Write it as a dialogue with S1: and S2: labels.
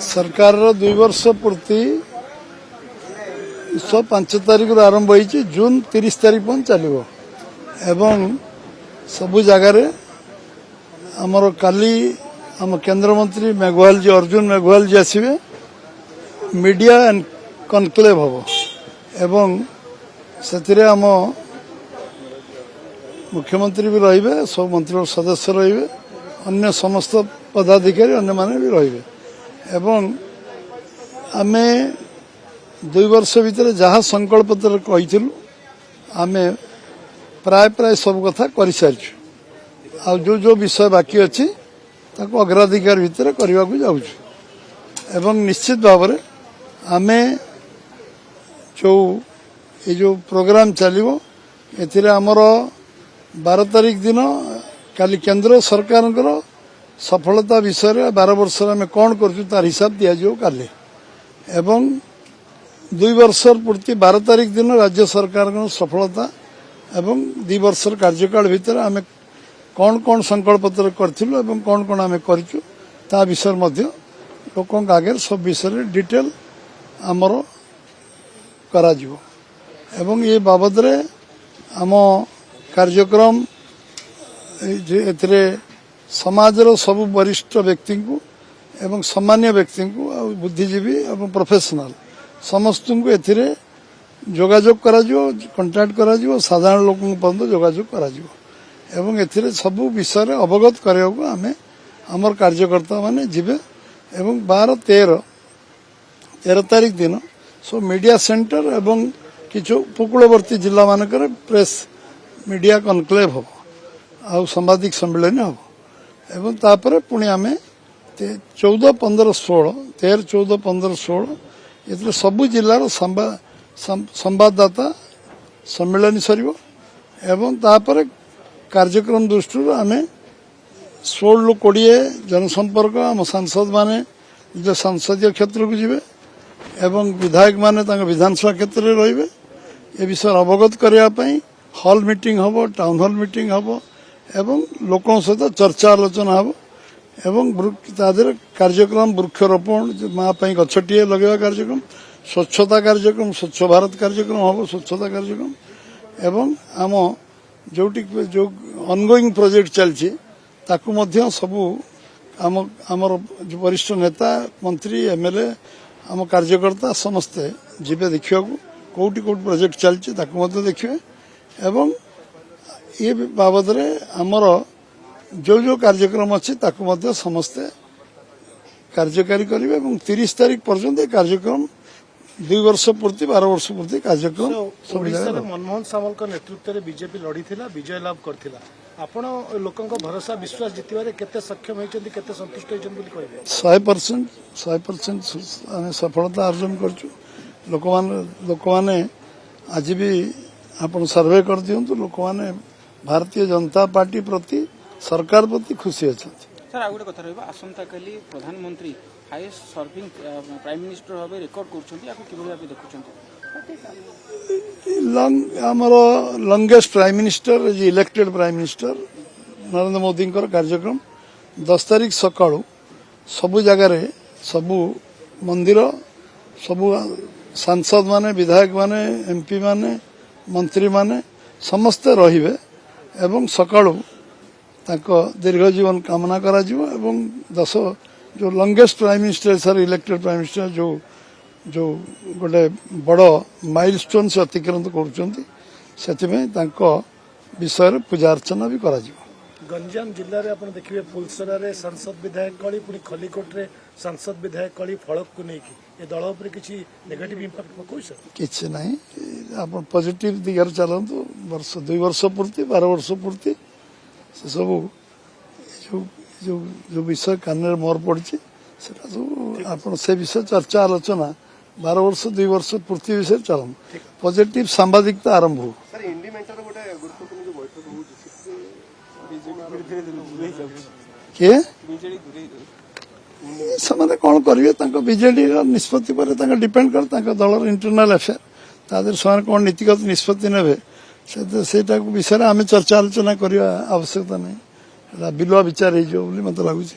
S1: सरकार 2 वर्ष पूर्ति 5 तारीख आरंभ होती जून 30 तारीख पर्यटन चलो एवं सबु जगार आमर काली आम केंद्र मंत्री मेघवाल जी अर्जुन मेघवाल जी आसवे मीडिया एंड कनक्लेव हम एवं से आम मुख्यमंत्री भी रहिबे सब मंत्री सदस्य रहिबे अन्य समस्त पदाधिकारी अन्य माने भी रहिबे एवं आमे 2 वर्ष भितर जहाँ संकल्प पत्र कही आमे प्राय प्राय सब कथा कर सारी आ जो विषय बाकी अच्छी ताको अग्राधिकार भितर करने को जाऊँ एवं निश्चित भाव में आमे जो प्रोग्राम चलो एथिरे आमर 12 तारीख दिन काली केंद्र सरकार सफलता विषय 12 वर्ष आम कौन कर तार हिसाब दिज्व काली एवं 2 वर्ष पूर्ति 12 तारीख दिन राज्य सरकार सफलता एवं 2 वर्ष कार्यकाल भितर आम कौन कौन संकल्प पत्र करूँ कौन कौन आम कर विषय लोक आगे सब विषय डिटेल आमर करा जीवो एवं ये बाबद रे आम कार्यक्रम एथिरे समाजर सब वरिष्ठ व्यक्ति को एवं सामान्य व्यक्ति को बुद्धिजीवी एवं प्रोफेशनल समस्त को एथिरे जोगाजोग करा जीवो कांटेक्ट करा जीवो साधारण लोक पर्यंत जोगाजोग करा जीवो एवं एथिरे सब विषय अवगत करने को आम आमर कार्यकर्ता माने जिबे एवं 12-13 तारीख दिन सो मीडिया सेंटर एवं किछु उपकूलवर्ती जिला मानकर प्रेस मीडिया कनक्लेव हम आ सांबादिक सम्मेलन हम एवं तापर पुणी आम 14, 15, 16 13, 14, 15, 16 ये सबु जिलार संवाददाता सम्मेलन सर एवं तापर कार्यक्रम दृष्टि आम 16-20 जनसंपर्क आम सांसद माने जो संसदीय क्षेत्र को जीवे एवं विधायक माने विधानसभा क्षेत्र में रहिबे ए विषय अवगत करने हॉल मीटिंग हम टाउन हॉल मीटिंग हम एवं लोकों सहित चर्चा आलोचना हम एवं कार्यक्रम वृक्षरोपण माँ गछटिए लगे कार्यक्रम स्वच्छता कार्यक्रम स्वच्छ भारत कार्यक्रम हम स्वच्छता कार्यक्रम एवं आम जो ऑनगोइंग प्रोजेक्ट चलछि ताकू मध्य सबू आमर वरिष्ठ नेता मंत्री एमएलए आम कार्यकर्ता समस्ते जीवे देखा कौटी प्रोजेक्ट चलछि देखिए एवं ये बाबद रे आमर जो कार्यक्रम अच्छी समस्ते कार्यकारी करेंगे 30 तारीख पर्यंत कार्यक्रम 2 वर्ष पूर्ति 12 वर्ष पूर्ति कार्यक्रम
S2: मनमोहन सामल नेतृत्व में बीजेपी लड़ी विजय लाभ करथिला आपण लोकंक भरोसा विश्वास जितबारे केते सक्षम होइछन्ती केते संतुष्ट होइछन्ती बोली कहबे
S1: 100% आमे सफलता अर्जन करछु लोक माने आज भी आपण सर्वे कर दियंतु लोक माने भारतीय जनता पार्टी प्रति सरकार प्रति खुशी अछन्ती
S3: सर आ गोटे कथा रहबा आसंता काली प्रधानमंत्री हाईएस्ट सर्विंग प्राइम मिनिस्टर भाबे रेकॉर्ड करछन्ती आको किबो भाबे देखुछन्ती longest prime minister elected prime minister Narendra Modi कार्यक्रम 10 तारीख सकाळु सबु जगार सबु मंदिर सबु सांसद माने विधायक माने एमपी माने मंत्री माने समस्ते रहिबे एवं सकाळु ताको दीर्घ जीवन कामना करा जीवो एवं 10 जो longest prime minister sir elected prime minister जो गोटे बड़ माइलस्टोन से अतिक्रांत कर विषय पूजा अर्चना भी करा
S2: गंजाम जिले में आप देखिए फुलसरा सांसद विधायक कली पुणी खलिकोट रे सांसद विधायक कली फलक को लेकिन ये दल पर किसी नेगेटिव इंपैक्ट पकाउ सर
S1: किसी नहीं आप पॉजिटिव दिगार चलतु 2 वर्ष पूर्ति 12 वर्ष पूर्ति से सब जो विषय कान मोर पड़ी सब आप विषय चर्चा आलोचना 12 वर्ष 2 वर्ष पूर्ति विषय चलम पॉजिटिव सांबादिकता आरंभ हो किए से कौन करेंगे बीजेडी निष्पत्ति पर डिपेंड कर दलर इंटरनाल अफेयर तादेर से कौन नीतिगत निष्पत्ति ने से विषय आम चर्चा आलोचना करने आवश्यकता नहीं बिलुआ विचार हो मत लगुच।